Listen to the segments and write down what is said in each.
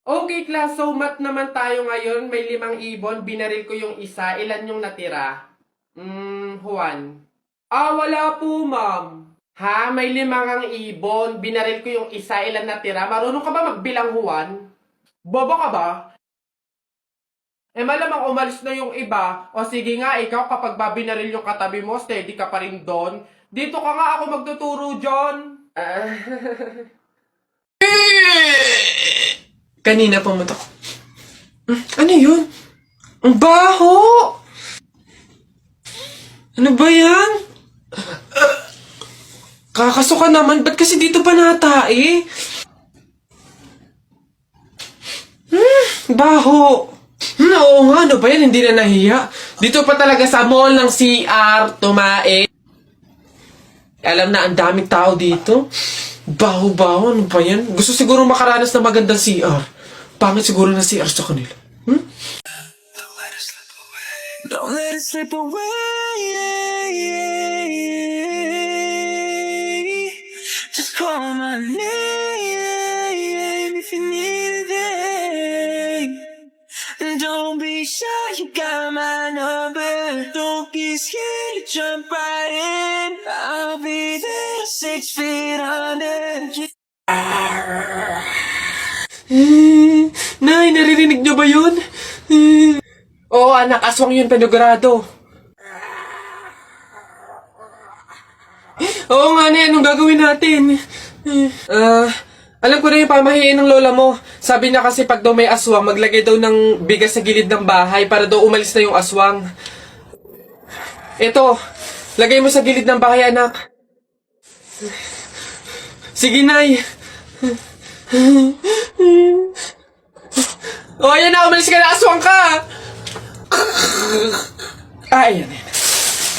Okay, class. So, math naman tayo ngayon. May 5 ibon. Binaril ko yung isa. Ilan yung natira? Juan. Wala po, ma'am. Ha? May 5 ibon. Binaril ko yung isa. Ilan natira? Marunong ka ba magbilang, Juan? Bobo ka ba? Malamang umalis na yung iba. O sige nga, ikaw kapag babinaril yung katabi mo, steady ka pa rin doon. Dito ka nga ako magtuturo, John. Kanina pumunta ko. Ano yun? Ang baho! Ano ba yan? Kakasuka naman, ba't kasi dito pa natae? Baho! Oo nga, ano ba yan? Hindi na nahiya. Dito pa talaga sa mall ng CR, tumae. Alam na, ang daming tao dito. Baho-baho, ano ba yan? Gusto siguro makaranas ng magandang CR. Pangit siguro na CR sa kanila. Don't let it slip away. Just call my name if you need it. And don't be shy, you got my number. Don't be scared to jump right in. I'll be there 6 feet under. Nay, naririnig niyo ba yun? Oo, anak, aswang yun, penogrado. Oo nga, Nay, anong gagawin natin? Alam ko na yung pamahiin ng lola mo. Sabi niya kasi pag daw may aswang, maglagay daw ng bigas sa gilid ng bahay para daw umalis na yung aswang. Ito, lagay mo sa gilid ng bahay, anak. Sige, Nay. Ayan na, umalis ka na, aswang ka! Ayan.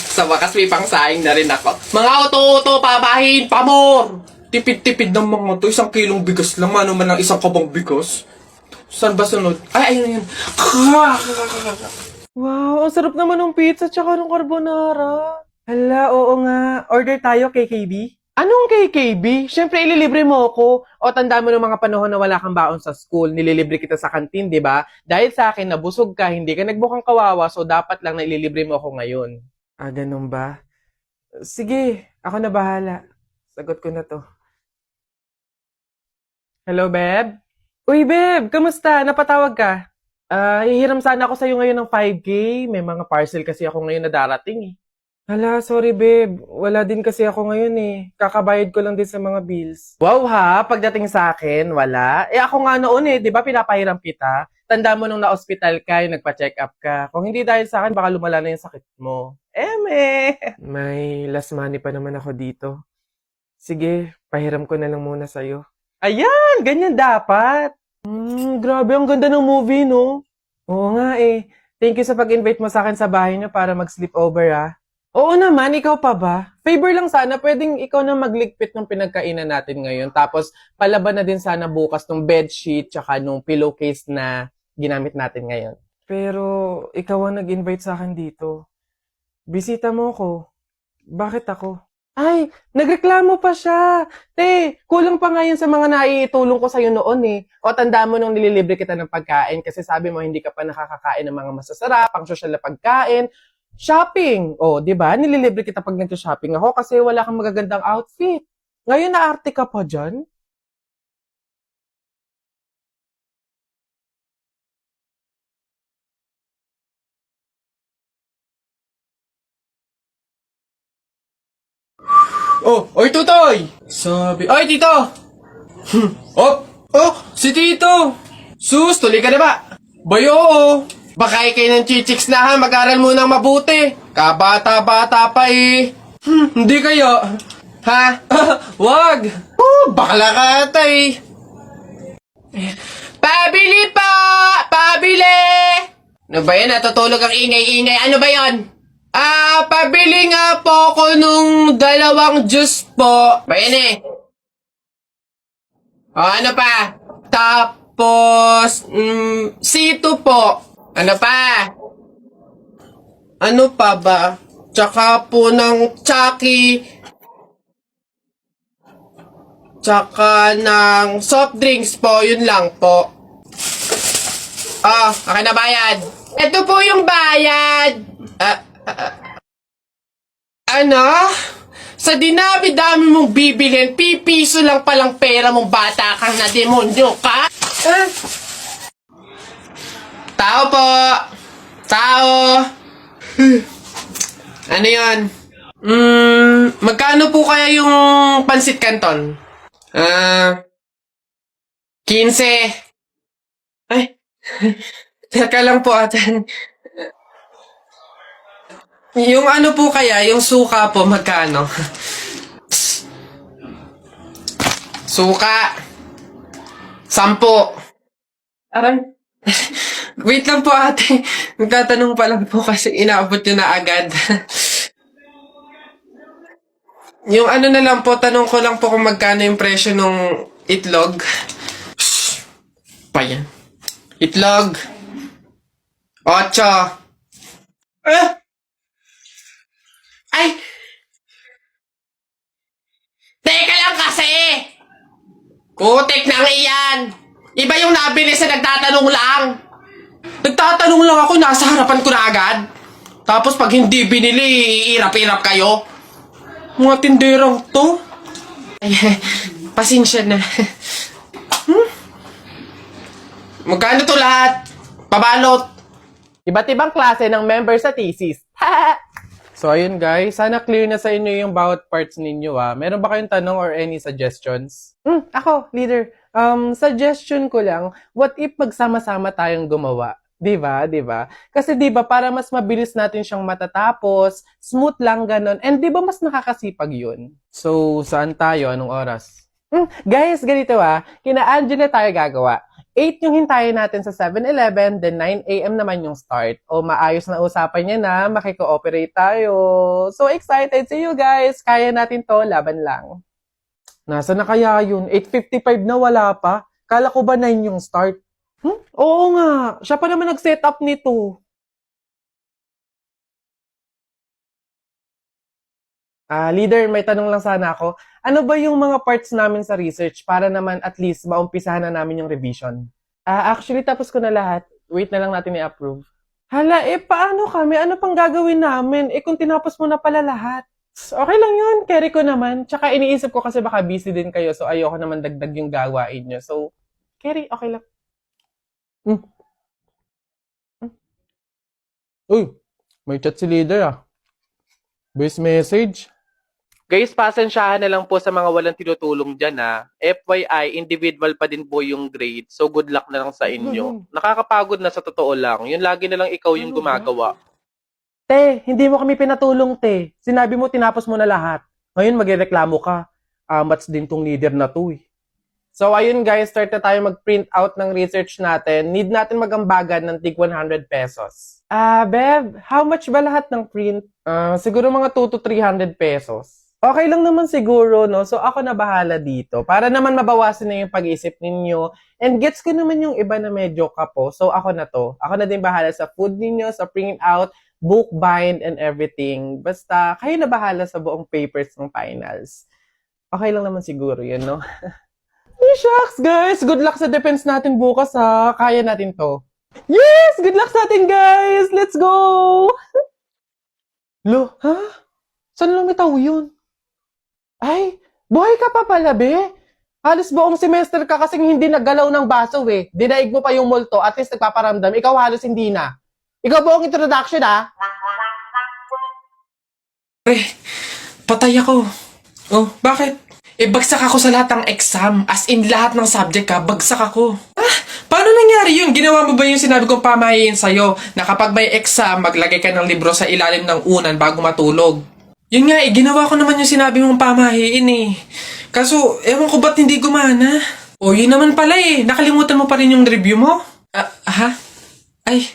Sa wakas may pangsaing na rin ako. Mga auto-auto, papahin, pamor! Tipid-tipid ng mga to, 1 kilong bigas lang, ano man ang 1 kabang bigas. Saan ba sunod? Ayun. Wow, ang sarap naman ng pizza tsaka ng carbonara. Hala, oo nga. Order tayo, KKB? Anong KKB? Siyempre, ililibre mo ako. O tanda mo ng mga panahon na wala kang baon sa school, nililibre kita sa kantin, di ba? Dahil sa akin, nabusog ka, hindi ka nagbukang kawawa, so dapat lang na ililibre mo ako ngayon. Ganun ba? Sige, ako na bahala. Sagot ko na to. Hello, Beb? Uy, Beb, kamusta? Napatawag ka? Hihiram sana ako sa'yo ngayon ng 5K. May mga parcel kasi ako ngayon na darating eh. Hala, sorry babe. Wala din kasi ako ngayon eh. Kakabayad ko lang din sa mga bills. Wow ha, pagdating sa akin, wala. Ako nga noon eh, di ba pinapahiram kita? Tanda mo nung na-hospital ka, yung nagpa-check up ka. Kung hindi dahil sa akin, baka lumala na yung sakit mo. May last money pa naman ako dito. Sige, pahiram ko na lang muna sa'yo. Ayan, ganyan dapat. Grabe, ang ganda ng movie, no? Oo nga eh. Thank you sa pag-invite mo sa akin sa bahay niyo para mag-sleepover ah. Oo naman, ikaw pa ba? Favor lang sana, pwedeng ikaw na magligpit ng pinagkainan natin ngayon. Tapos, palaban na din sana bukas ng bedsheet tsaka nung pillowcase na ginamit natin ngayon. Pero, ikaw ang nag-invite sa akin dito. Bisita mo ko. Bakit ako? Ay, nagreklamo pa siya. Te, kulang pa nga yun sa mga naiitulong ko sa'yo noon eh. O tanda mo nung nililibre kita ng pagkain kasi sabi mo hindi ka pa nakakakain ng mga masasarap, pang social na pagkain. Shopping! O, di ba? Nililibre kita pag nag-shopping ako kasi wala kang magagandang outfit. Ngayon naarte ka pa dyan? Oy, Tutoy! Oy, Tito! Si Tito! Sus, tuloy ka na ba? Boy, oo. Baka kayo ng chichiks na ha, mag-aral mo ng mabuti. Kabata-bata pa eh. Hindi kayo. Ha? Wag! Bakla ka ata eh. Pabili po! Pabili! Ano ba yan? Natutulog ang ingay-ingay. Ano ba yan? Pabili nga po ako nung 2 juice po. Ba yan eh? Ano pa? Tapos, C2 po. Ano pa? Ano pa ba? Tsaka po ng Chucky. Tsaka ng soft drinks po. Yun lang po. Oh, okay na bayad. Ito po yung bayad. Ano? Sa dinami-dami mong bibilhin, pipiso lang palang pera mong bata kang na demonyo ka? Tao po! Tao! Ano yan? Magkano po kaya yung pansit canton? 15. Ay, teka lang po atan. Yung ano po kaya, yung suka po, magkano? Suka. 10. Aray. Wait lang po ate. Nagtatanong pa lang po kasi inaabot nyo na agad. Yung ano na lang po, tanong ko lang po kung magkano yung presyo ng itlog. Shhh. Pa yan. Itlog. 8. Ay! Teka lang kasi! Putik nang iyan! Iba yung nabili sa nagtatanong lang! Nagtatanong lang ako, nasa harapan ko na agad. Tapos pag hindi binili, iirap-irap kayo. Mga tinderang to. Ay, pasensya na. Magkano to lahat? Pabalot. Iba't ibang klase ng member sa thesis. So, ayun guys. Sana clear na sa inyo yung bawat parts ninyo Meron ba kayong tanong or any suggestions? Ako, leader. Suggestion ko lang, what if magsama-sama tayong gumawa? Diba? Diba? Kasi diba, para mas mabilis natin siyang matatapos, smooth lang ganon, and diba mas nakakasipag yun? So, saan tayo? Anong oras? Guys, ganito kina Angela tayo gagawa. 8 yung hintayin natin sa 7-Eleven, then 9 a.m. naman yung start. O maayos na usapan niya na, makiko-operate tayo. So excited! See you guys! Kaya natin to, laban lang. Nasa na kaya yun? 8:55 na wala pa? Kala ko ba 9 yung start? Oo nga, siya pa naman nag-set up nito. Leader, may tanong lang sana ako. Ano ba yung mga parts namin sa research para naman at least maumpisahan na namin yung revision? Actually, tapos ko na lahat. Wait na lang natin i-approve. Hala, paano kami? Ano pang gagawin namin? Kung tinapos mo na pala lahat. Okay lang yun, carry ko naman. Tsaka iniisip ko kasi baka busy din kayo, so ayoko naman dagdag yung gawain nyo. So, carry, okay lang. Uy, may chat si leader Voice message. Guys, pasensyahan na lang po sa mga walang tinutulong dyan FYI, individual pa din po yung grade. So good luck na lang sa inyo. Nakakapagod na sa totoo lang. Yun lagi na lang ikaw yung gumagawa. Te, hindi mo kami pinatulong, te. Sinabi mo tinapos mo na lahat. Ngayon magrereklamo ka. Amats din tong leader na to So ayun guys, start na tayo mag-print out ng research natin. Need natin magambagan ng tig 100 pesos. Bev, how much ba lahat ng print? Siguro mga 2 to 300 pesos. Okay lang naman siguro, no? So, ako na bahala dito. Para naman mabawasan na yung pag-iisip ninyo. And gets ko naman yung iba na medyo kapo. So, ako na to. Ako na din bahala sa food ninyo, sa print out, book bind, and everything. Basta, kayo na bahala sa buong papers ng finals. Okay lang naman siguro yun, no? Shucks, guys! Good luck sa defense natin bukas, Kaya natin to. Yes! Good luck sa atin, guys! Let's go! Lo, Saan lumitaw yun? Ay, buhay ka pa pala, be. Halos buong semester ka kasing hindi naggalaw ng baso, Dinaig mo pa yung multo, at least nagpaparamdam. Ikaw halos hindi na. Ikaw buong introduction, Patay ako. Oh, bakit? Bagsak ako sa lahat ng exam. As in, lahat ng subject bagsak ako. Paano nangyari yun? Ginawa mo ba yung sinabi kong pamahiin sa'yo na kapag may exam, maglagay ka ng libro sa ilalim ng unan bago matulog? Yun nga ginawa ko naman yung sinabi mong pamahiin Kaso, ewan ko ba't hindi gumana? O, yun naman pala nakalimutan mo pa rin yung review mo? Ay,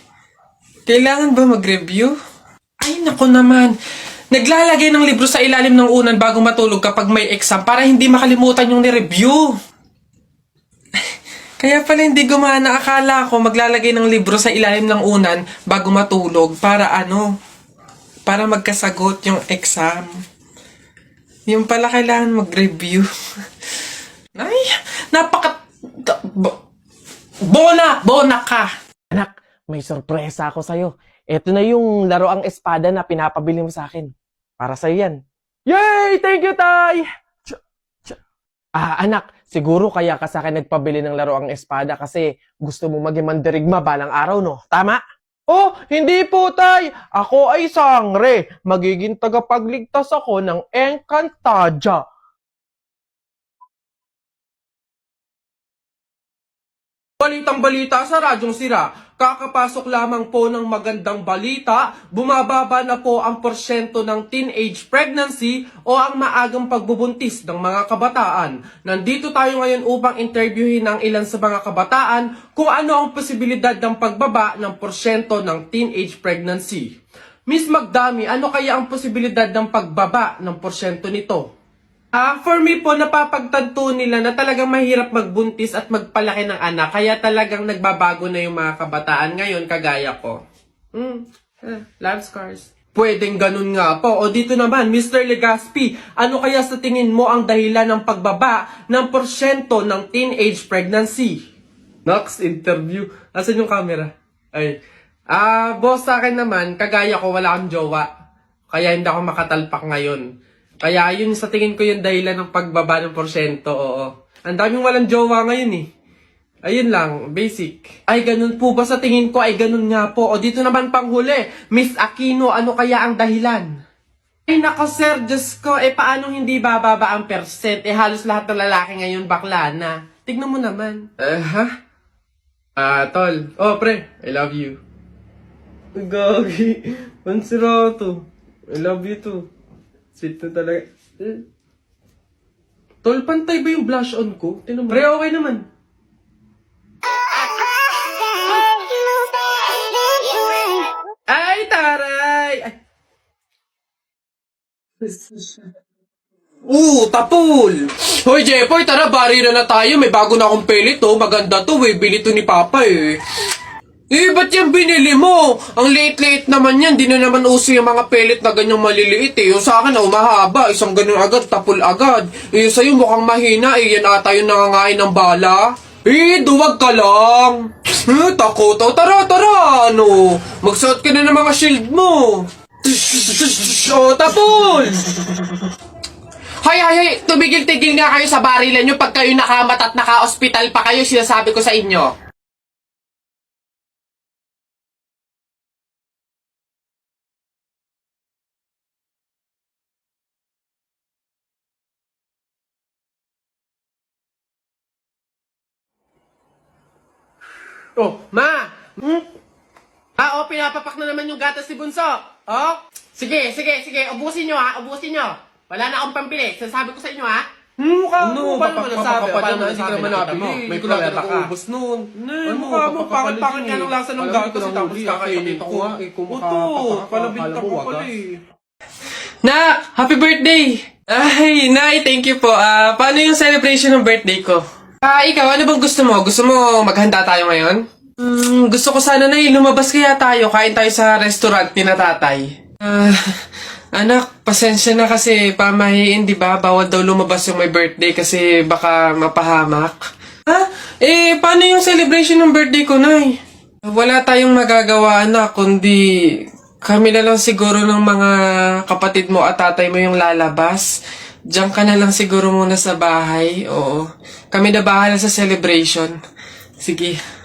kailangan ba mag-review? Ay, nako naman. Naglalagay ng libro sa ilalim ng unan bago matulog kapag may exam para hindi makalimutan yung ni-review. Kaya pala hindi gumana. Akala ko maglalagay ng libro sa ilalim ng unan bago matulog para para magkasagot yung exam. Yung pala kailangan mag-review. Ay, Bona ka! Anak, may sorpresa ako sa'yo. Ito na yung laroang espada na pinapabili mo sa akin. Para sa'yo yan. Yay! Thank you, Tay! Anak, siguro kaya ka sa akin nagpabili ng laroang espada kasi gusto mo maging mandirigma balang araw, no? Tama? Oh, hindi po, Tay. Ako ay sangre. Magiging tagapagligtas ako ng Encantadia. Balitang balita sa Radyong Sira. Kakapasok lamang po ng magandang balita, bumababa na po ang porsyento ng teenage pregnancy o ang maagang pagbubuntis ng mga kabataan. Nandito tayo ngayon upang interviewin ng ilan sa mga kabataan kung ano ang posibilidad ng pagbaba ng porsyento ng teenage pregnancy. Miss Magdami, ano kaya ang posibilidad ng pagbaba ng porsyento nito? For me po, napapagtanto nila na talagang mahirap magbuntis at magpalaki ng anak. Kaya talagang nagbabago na yung mga kabataan ngayon, kagaya ko. Love scars. Pwedeng ganun nga po. O dito naman, Mr. Legaspi, ano kaya sa tingin mo ang dahilan ng pagbaba ng porsyento ng teenage pregnancy? Next interview. Asan yung camera? Ay. Boss, sa akin naman, kagaya ko, wala akong jowa. Kaya hindi ako makatalpak ngayon. Kaya yun sa tingin ko yung dahilan ng pagbaba ng porsyento, oo. Ang daming walang jowa ngayon eh. Ayun lang, basic. Ay, ganun po ba sa tingin ko? Ay, ganun nga po. O dito naman panghuli, Miss Aquino, ano kaya ang dahilan? Ay, nako sir, Diyos ko, paano hindi bababa ang percent? Halos lahat ng lalaki ngayon bakla na. Tignan mo naman. Tol. Oh, pre, I love you. Gagi, pansirato. I love you too. Sweet na talaga. Tol, pantay ba yung blush on ko? Pre, okay naman. Ay, taray! Ay. Tapol! Hoy, Jepoy, tara, bari na tayo. May bago na akong pelit, oh. Maganda to, bili to ni Papa, eh. Ba't yan binili mo? Ang liit-liit naman yan. Di na naman uso yung mga pellet na ganyang maliliit eh. Yung sa akin na umahaba. Isang ganun agad, tapol agad. Yung sa'yo mukhang mahina eh. Yan ata yung nangangain ng bala. Duwag ka lang. Takot. Tara. Ano? Magsuot ka na ng mga shield mo. Tapol! Hay, tumigil-tigil nga kayo sa barilan nyo pag kayo nakamat at naka-hospital pa kayo. Sinasabi ko sa inyo. Oh, Ma! Pinapapak na naman yung gatas ni Bunso. Oh? Sige. Ubusin nyo, ha? Ubusin nyo. Wala na akong pampili. Sasabi ko sa inyo, ha? Paano naman nasabi? Paano naman nasabi? May kulala ka. Ubus nun. Mukha mo, pangit nga ng lasa ng gatas. Tapos kakainin ko. Palabit ka pa pala eh. Nak! Happy birthday! Ay, Nay, thank you po. Paano yung celebration ng birthday ko? Ikaw, ano bang gusto mo? Gusto mo maghanda tayo ngayon? Gusto ko sana na lumabas kaya tayo. Kain tayo sa restaurant ni na tatay. Anak, pasensya na kasi pamahiin, di ba? Bawal daw lumabas yung may birthday kasi baka mapahamak. Paano yung celebration ng birthday ko, Nay? Wala tayong magagawa, anak, kundi kami na lang siguro ng mga kapatid mo at tatay mo yung lalabas. Diyan ka na lang siguro muna sa bahay. Oo. Kami na bahala sa celebration. Sige.